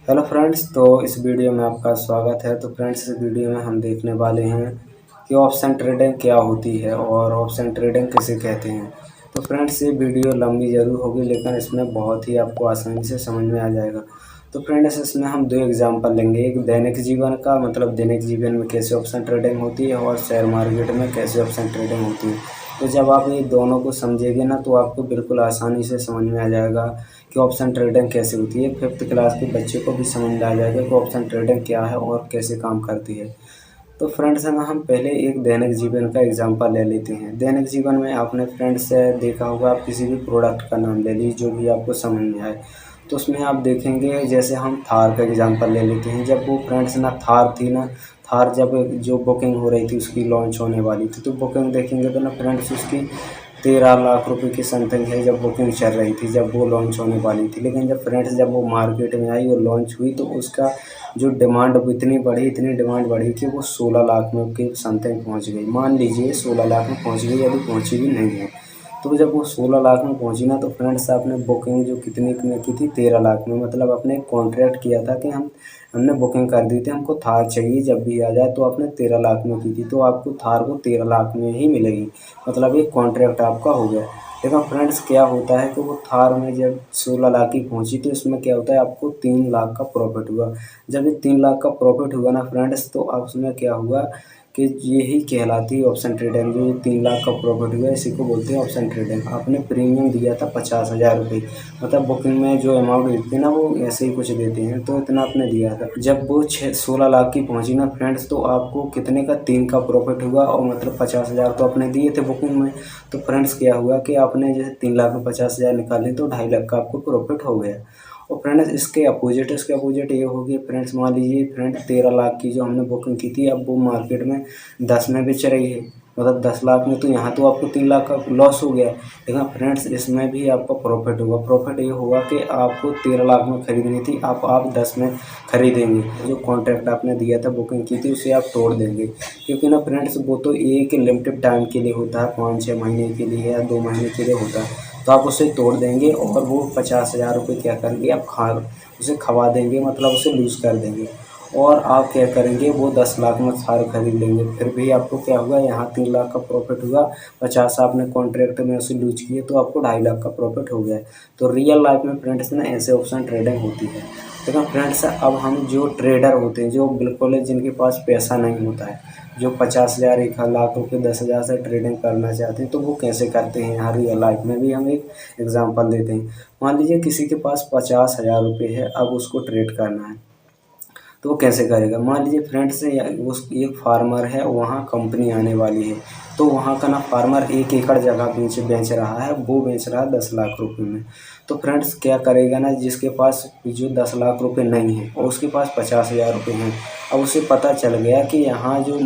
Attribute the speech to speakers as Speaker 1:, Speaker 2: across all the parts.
Speaker 1: Hello friends, तो इस video में आपका स्वागत है। तो फ्रेंड्स, इस वीडियो में हम देखने वाले हैं कि ऑप्शन ट्रेडिंग क्या होती है और ऑप्शन ट्रेडिंग किसे कहते हैं। तो फ्रेंड्स, ये वीडियो लंबी ज़रूर होगी लेकिन इसमें बहुत ही आपको आसानी से समझ में आ जाएगा। तो फ्रेंड्स, इसमें हम दो एग्जांपल लेंगे, एक दैनिक जीवन का, मतलब दैनिक जीवन में कैसे ऑप्शन ट्रेडिंग होती है, और शेयर मार्केट में कैसे ऑप्शन ट्रेडिंग होती है। तो जब आप ये दोनों को समझेंगे ना, तो आपको बिल्कुल आसानी से समझ में आ जाएगा कि ऑप्शन ट्रेडिंग कैसे होती है। फिफ्थ क्लास के बच्चे को भी समझ में आ जाएगा कि ऑप्शन ट्रेडिंग क्या है और कैसे काम करती है। तो फ्रेंड्स, है ना, हम पहले एक दैनिक जीवन का एग्जांपल ले लेते हैं। दैनिक जीवन में आपने फ्रेंड्स देखा होगा, आप किसी भी प्रोडक्ट का नाम ले लीजिए जो भी आपको समझ में आए। तो उसमें आप देखेंगे, जैसे हम थार का एग्जांपल ले लेते हैं। जब वो फ्रेंड्स ना थार थी ना, थार जब जो बुकिंग हो रही थी उसकी लॉन्च होने वाली थी, तो बुकिंग देखेंगे तो ना फ्रेंड्स उसकी 13 लाख रुपए की समथिंग है जब बुकिंग चल रही थी, जब वो लॉन्च होने वाली थी। लेकिन जब फ्रेंड्स जब वो मार्केट में आई और लॉन्च हुई, तो उसका जो डिमांड वो इतनी डिमांड बढ़ी कि वो 16 लाख में के समथिंग पहुंच गई। मान लीजिए 16 लाख में पहुंच गई, यदि पहुंची भी नहीं है। तो जब वो 16 लाख में पहुंची ना, तो फ्रेंड्स आपने बुकिंग जो कितने में की थी, 13 लाख में। मतलब आपने कॉन्ट्रैक्ट किया था कि हमने बुकिंग कर दी थी, हमको थार चाहिए जब भी आ जाए, तो आपने 13 लाख में की थी, तो आपको थार को 13 लाख में ही मिलेगी। मतलब एक कॉन्ट्रैक्ट आपका हो गया। लेकिन फ्रेंड्स क्या होता है कि वो थार में जब 16 लाख की पहुंची, तो इसमें क्या होता है, आपको 3 लाख का प्रॉफिट हुआ। जब ये 3 लाख का प्रॉफिट हुआ ना फ्रेंड्स, तो अब उसमें क्या हुआ कि यही कहलाती है ऑप्शन ट्रेडिंग। जो ये 3 लाख का प्रॉफिट हुआ, इसी को बोलते हैं ऑप्शन ट्रेडिंग। आपने प्रीमियम दिया था 50,000 रुपये, मतलब बुकिंग में जो अमाउंट देते हैं ना, वो ऐसे ही कुछ देते हैं, तो इतना आपने दिया था। जब वो 16 लाख की पहुंची ना फ्रेंड्स, तो आपको कितने का, 3 का प्रॉफिट हुआ, और मतलब 50,000 तो आपने दिए थे बुकिंग में। तो फ्रेंड्स क्या हुआ कि आपने जैसे 3 लाख में 50,000 निकाले, तो 2.5 लाख का आपको प्रॉफिट हो गया। और फ्रेंड्स इसके अपोजिट ये होगी फ्रेंड्स, मान लीजिए फ्रेंड्स 13 लाख की जो हमने बुकिंग की थी, अब वो मार्केट में 10 में बेच रही है। मतलब 10 लाख में, तो यहाँ तो आपको 3 लाख का लॉस हो गया। लेकिन फ्रेंड्स इसमें भी आपका प्रॉफिट होगा। प्रॉफिट ये होगा कि आपको 13 लाख में खरीदनी थी, आप 10 में खरीदेंगे। जो कॉन्ट्रैक्ट आपने दिया था, बुकिंग की थी, उसे आप तोड़ देंगे। क्योंकि ना फ्रेंड्स वो तो एक लिमिटेड टाइम के लिए होता है, 5-6 महीने के लिए या 2 महीने के लिए होता है। तो आप उसे तोड़ देंगे और वो 50,000 रुपये क्या करेंगे, आप उसे खवा देंगे, मतलब उसे लूज़ कर देंगे। और आप क्या करेंगे, वो 10 लाख में थार खरीद लेंगे। फिर भी आपको क्या हुआ, यहाँ 3 लाख का प्रॉफिट हुआ, 50 आपने कॉन्ट्रैक्ट में उसे लूज किए, तो आपको 2.5 लाख का प्रॉफिट हो गया। तो रियल लाइफ में फ्रेंड्स ना ऐसे ऑप्शन ट्रेडिंग होती है। लेकिन फ्रेंड्स अब हम जो ट्रेडर होते हैं, जो बिल्कुल जिनके पास पैसा नहीं होता है, जो 50,000, 1 लाख रुपये, 10,000 से ट्रेडिंग करना चाहते हैं, तो वो कैसे करते हैं। यहाँ रियल लाइफ में भी हम एक एग्जांपल देते हैं। मान लीजिए किसी के पास 50,000 रुपये है, अब उसको ट्रेड करना है, तो वो कैसे करेगा। मान लीजिए फ्रेंड्स उस एक फार्मर है, वहाँ कंपनी आने वाली है, तो वहाँ का ना फार्मर 1 एकड़ जगह बेच रहा है, वो बेच रहा है 10 लाख रुपए में। तो फ्रेंड्स क्या करेगा ना, जिसके पास जो 10 लाख रुपए नहीं है और उसके पास 50,000 रुपये हैं, अब उसे पता चल गया कि यहाँ जो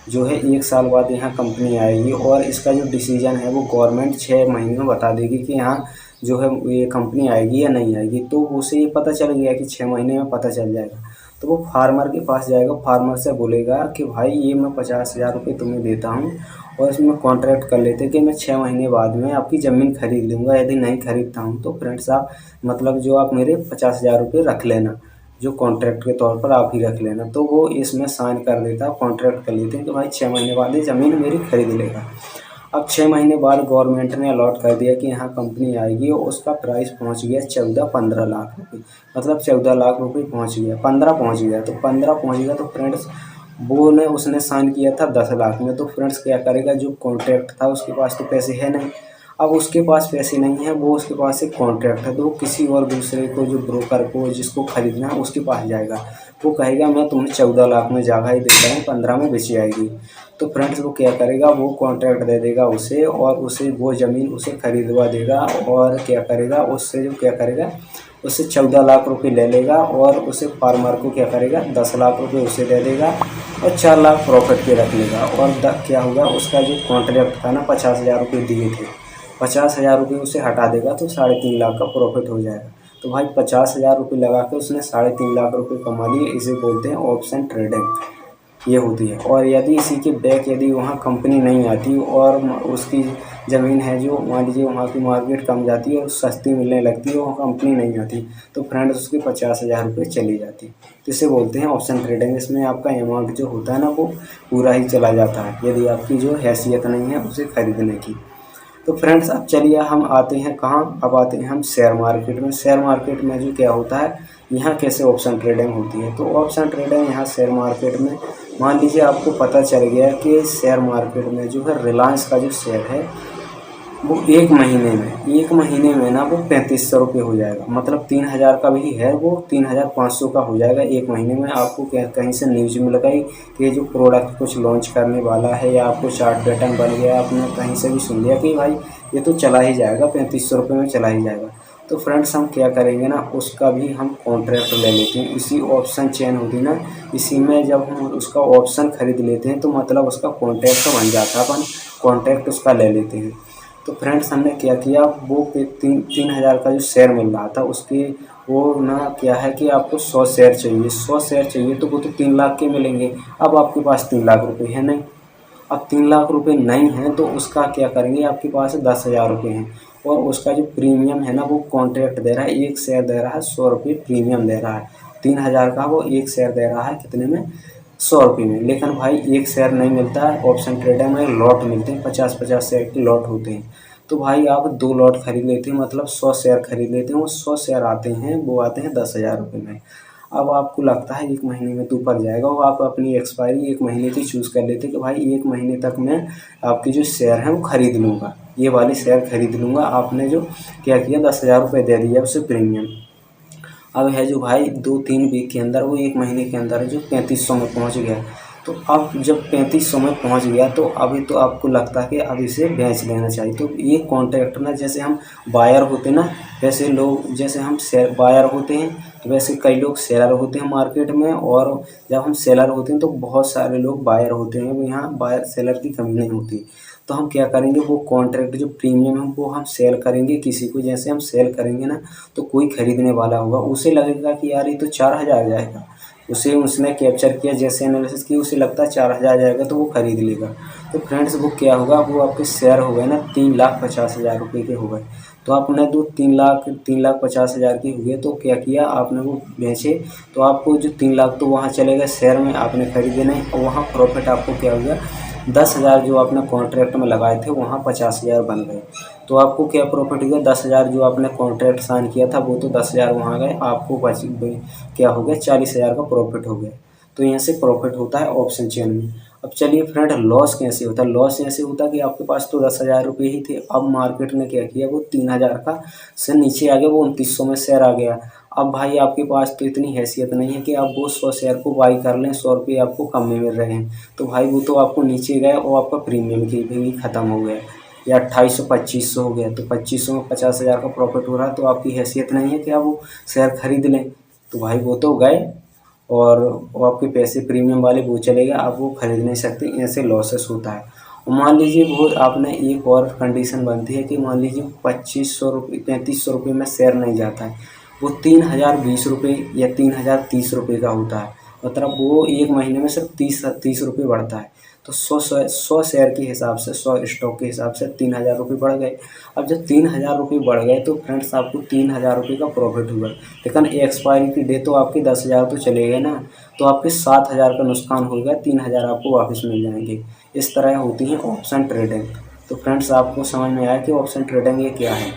Speaker 1: जो है 1 साल बाद यहाँ कंपनी आएगी, और इसका जो डिसीजन है वो गवर्नमेंट 6 महीने में बता देगी कि यहाँ जो है ये कंपनी आएगी या नहीं आएगी। तो उसे ये पता चल गया कि 6 महीने में पता चल जाएगा। तो वो फार्मर के पास जाएगा, फार्मर से बोलेगा कि भाई ये मैं 50,000 रुपये तुम्हें देता हूँ, और इसमें कॉन्ट्रैक्ट कर लेते कि मैं 6 महीने बाद में आपकी ज़मीन खरीद लूँगा। यदि नहीं खरीदता हूँ तो फ्रेंड्स आप, मतलब जो आप मेरे 50,000 रुपये रख लेना, जो कॉन्ट्रैक्ट के तौर पर आप ही रख लेना। तो वो इसमें साइन कर देता, कॉन्ट्रैक्ट कर लेते हैं कि भाई 6 महीने बाद ये ज़मीन मेरी खरीद लेगा। अब 6 महीने बाद गवर्नमेंट ने अलॉट कर दिया कि यहाँ कंपनी आएगी, और उसका प्राइस पहुँच गया 14-15 लाख रुपये। मतलब 14 लाख रुपये पहुँच गया, 15 पहुँच गया। तो 15 पहुँच गया, तो फ्रेंड्स वो ने उसने साइन किया था 10 लाख में। तो फ्रेंड्स क्या करेगा, जो कॉन्ट्रैक्ट था उसके पास तो पैसे है नहीं। अब उसके पास पैसे नहीं है, वो उसके पास एक कॉन्ट्रैक्ट है, तो वो किसी और दूसरे को, जो ब्रोकर को जिसको खरीदना है उसके पास जाएगा। वो कहेगा मैं तुम्हें 14 लाख में जगह ही देता हूँ, 15 में बेची जाएगी। तो फ्रेंड्स वो क्या करेगा, वो कॉन्ट्रैक्ट दे देगा उसे, और उसे वो ज़मीन उसे खरीदवा देगा। और क्या करेगा, उससे जो क्या करेगा, उससे 14 लाख रुपए ले लेगा, और उसे फार्मर को क्या करेगा, 10 लाख रुपए उसे दे देगा, और 4 लाख प्रॉफिट पे रख लेगा। और क्या होगा, उसका जो कॉन्ट्रैक्ट था ना, 50,000 रुपये दिए थे, 50,000 रुपये उसे हटा देगा, तो 3.5 लाख का प्रॉफिट हो जाएगा। तो भाई 50,000 रुपये लगा के उसने 3.5 लाख रुपये कमा लिए। इसे बोलते हैं ऑप्शन ट्रेडिंग। ये होती है। और यदि इसी के बैक यदि वहाँ कंपनी नहीं आती और उसकी ज़मीन है जो मान लीजिए वहाँ की मार्केट कम जाती है और सस्ती मिलने लगती है, वहाँ कंपनी नहीं आती, तो फ्रेंड्स उसके 50,000 रुपये चली जाती। तो इसे बोलते हैं ऑप्शन ट्रेडिंग। इसमें आपका अमाउंट जो होता है ना वो पूरा ही चला जाता है यदि आपकी जो हैसियत नहीं है उसे खरीदने की। तो फ्रेंड्स अब चलिए हम आते हैं कहाँ, अब आते हैं हम शेयर मार्केट में। शेयर मार्केट में जो क्या होता है, यहाँ कैसे ऑप्शन ट्रेडिंग होती है। तो ऑप्शन ट्रेडिंग यहाँ शेयर मार्केट में मान लीजिए आपको पता चल गया कि शेयर मार्केट में जो है रिलायंस का जो शेयर है वो एक महीने में ना वो 3500 रुपये हो जाएगा। मतलब 3000 का भी है वो 3500 का हो जाएगा एक महीने में। आपको कहीं से न्यूज़ मिल गई कि ये जो प्रोडक्ट कुछ लॉन्च करने वाला है या आपको चार्ट पैटर्न बन गया, आपने कहीं से भी सुन लिया कि भाई ये तो चला ही जाएगा 3500 रुपये में चला ही जाएगा। तो फ्रेंड्स हम क्या करेंगे ना, उसका भी हम कॉन्ट्रैक्ट ले लेते हैं। इसी ऑप्शन चेन होती ना, इसी में जब हम उसका ऑप्शन खरीद लेते हैं तो मतलब उसका कॉन्ट्रैक्ट बन जाता है, अपन कॉन्ट्रैक्ट उसका ले लेते हैं। तो फ्रेंड्स हमने क्या किया, वो 3000 का जो शेयर मिल रहा था उसके वो ना क्या है कि आपको 100 शेयर चाहिए, 100 शेयर चाहिए तो वो तो 3 लाख के मिलेंगे। अब आपके पास 3 लाख रुपए है नहीं, अब 3 लाख रुपए नहीं हैं तो उसका क्या करेंगे, आपके पास 10,000 रुपये हैं और उसका जो प्रीमियम है ना वो कॉन्ट्रैक्ट दे रहा है, एक शेयर दे रहा है 100 रुपये प्रीमियम दे रहा है। 3000 का वो एक शेयर दे रहा है कितने में, 100 रुपये में। लेकिन भाई एक शेयर नहीं मिलता है, ऑप्शन ट्रेडिंग में लॉट मिलते हैं, 50-50 शेयर के लॉट होते हैं। तो भाई आप 2 लॉट खरीद लेते हैं, मतलब 100 शेयर खरीद लेते हैं। वो 100 शेयर आते हैं, वो आते हैं 10,000 रुपये में। अब आपको लगता है 1 महीने में तो ऊपर जाएगा, और आप अपनी एक्सपायरी 1 महीने की चूज़ कर लेते हैं कि भाई 1 महीने तक मैं आपकी जो शेयर है वो खरीद लूँगा, ये वाले शेयर खरीद लूँगा। आपने जो क्या किया, 10,000 रुपये दे दिया उसे प्रीमियम। अब है जो भाई 2-3 वीक के अंदर, वो 1 महीने के अंदर जो 3500 में पहुंच गया। तो अब जब 3500 में पहुंच गया तो अभी तो आपको लगता है कि अब इसे बेच लेना चाहिए। तो ये कॉन्ट्रैक्ट ना, जैसे हम बायर होते ना, वैसे लोग जैसे हम शेयर बायर होते हैं तो वैसे कई लोग सेलर होते हैं मार्केट में, और जब हम सेलर होते हैं तो बहुत सारे लोग बायर होते हैं। यहाँ बायर सेलर की कमी नहीं होती। तो हम क्या करेंगे, वो कॉन्ट्रैक्ट जो प्रीमियम है वो हम सेल करेंगे किसी को। जैसे हम सेल करेंगे ना तो कोई खरीदने वाला होगा, उसे लगेगा कि यार ये तो 4000 जाएगा, उसे उसने कैप्चर किया, जैसे एनालिसिस की उसे लगता है 4000 जाएगा तो वो खरीद लेगा। तो फ्रेंड्स वो क्या होगा, वो आपके शेयर हो गए ना 3,50,000 रुपये के हो गए। तो आपने दो 3,50,000 के हुए तो क्या किया आपने, वो बेचे तो आपको जो 3 लाख तो वहाँ चले गए शेयर में, आपने खरीदे नहीं, और वहाँ प्रॉफिट आपको क्या हो गया, 10,000 जो आपने कॉन्ट्रैक्ट में लगाए थे वहाँ 50,000 बन गए। तो आपको क्या प्रॉफिट हुआ, 10,000 जो आपने कॉन्ट्रैक्ट साइन किया था वो तो 10,000 वहाँ गए, आपको बच क्या हो गया, 40,000 का प्रॉफिट हो गया। तो यहाँ से प्रॉफिट होता है ऑप्शन चेन में। अब चलिए फ्रेंड, लॉस कैसे होता है। लॉस ऐसे होता है कि आपके पास तो 10,000 रुपये ही थे, अब मार्केट ने क्या किया, वो 3,000 का से नीचे आ गया, वो 2900 में शेयर आ गया। अब भाई आपके पास तो इतनी हैसियत नहीं है कि आप वो 100 शेयर को बाई कर लें, 100 रुपये आपको कम में मिल रहे हैं, तो भाई वो तो आपको नीचे गए और आपका प्रीमियम की भी ख़त्म हो गया, या 2800-2500 हो गया। तो 2500 में 50,000 का प्रॉफिट हो रहा है, तो आपकी हैसियत नहीं है कि आप वो शेयर खरीद लें, तो भाई वो तो गए और वो आपके पैसे प्रीमियम वाले वो चले गए, आप वो खरीद नहीं सकते। ऐसे लॉसेस होता है। और मान लीजिए वो आपने एक और कंडीशन बनती है कि मान लीजिए 2500 रुपये 3500 रुपये में शेयर नहीं जाता है, वो 3020 रुपये या 3030 रुपये का होता है। मतलब वो एक महीने में सिर्फ 30 रुपये बढ़ता है। तो 100 शेयर के हिसाब से, 100 स्टॉक के हिसाब से 3000 रुपये बढ़ गए। अब जब 3000 रुपये बढ़ गए तो फ्रेंड्स आपको 3000 रुपये का प्रॉफिट हुआ, लेकिन एक्सपायरी की डेट तो आपके 10,000 तो चले गए ना, तो आपके 7,000 का नुकसान हो गया, 3000 आपको वापस मिल जाएंगे। इस तरह होती है ऑप्शन ट्रेडिंग। तो फ्रेंड्स आपको समझ में आया कि ऑप्शन ट्रेडिंग ये क्या है।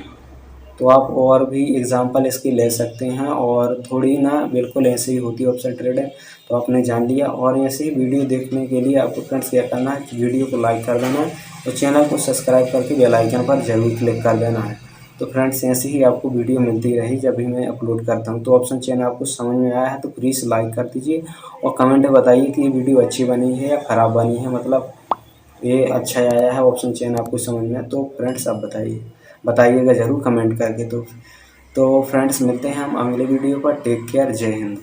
Speaker 1: तो आप और भी एग्जांपल इसकी ले सकते हैं, और थोड़ी ना बिल्कुल ऐसे ही होती है ऑप्शन ट्रेडिंग। तो आपने जान लिया, और ऐसे ही वीडियो देखने के लिए आपको फ्रेंड्स क्या करना है, वीडियो को लाइक कर देना है और चैनल को सब्सक्राइब करके बेल आइकन पर ज़रूर क्लिक कर देना है। तो फ्रेंड्स ऐसे ही आपको वीडियो मिलती रही जब भी मैं अपलोड करता हूँ। तो ऑप्शन चेन आपको समझ में आया है तो प्लीज़ लाइक कर दीजिए, और कमेंट में बताइए कि ये वीडियो अच्छी बनी है या ख़राब बनी है, मतलब ये अच्छा आया है ऑप्शन चेन आपको समझ में। तो फ्रेंड्स आप बताइएगा ज़रूर कमेंट करके। तो फ्रेंड्स मिलते हैं हम अगले वीडियो पर। टेक केयर, जय हिंद।